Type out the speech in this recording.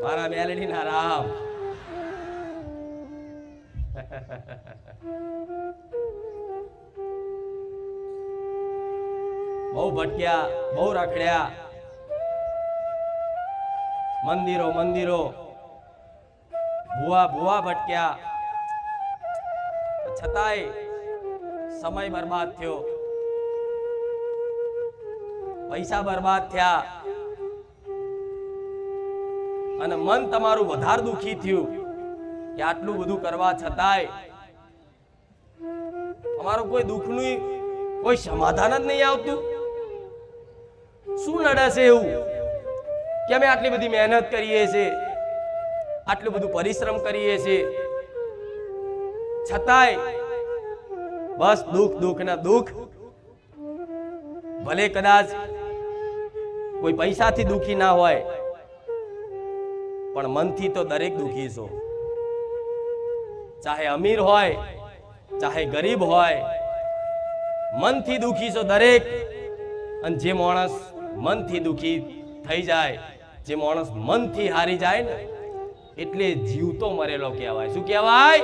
મારા મેલડી ના રામ. બહુ ભટક્યા, બહુ રખડ્યા, મંદિરો મંદિરો, ભુવા ભુવા ભટક્યા, છતાંય સમય બરબાદ થયો, પૈસા બરબાદ થયા અને મન તમારું વધારે દુખી થયું કે આટલું બધું કરવા છતાંય અમારું કોઈ દુઃખનું કોઈ સમાધાન જ નહીં આવતું. શું નડે છે એવું કે અમે આટલી બધી મહેનત કરીએ છીએ, આટલું બધું પરિશ્રમ કરીએ છીએ, છતાંય બસ દુઃખ દુઃખ ના દુઃખ. ભલે કદાચ કોઈ પૈસાથી દુઃખી ના હોય, પણ મનથી તો દરેક દુઃખી છો. ચાહે અમીર હોય, ચાહે ગરીબ હોય, મનથી દુઃખી છો દરેક. અને જે માણસ મનથી દુઃખી થઈ જાય, જે માણસ મનથી હારી જાય ને, એટલે જીવતો મરેલો કહેવાય. શું કહેવાય?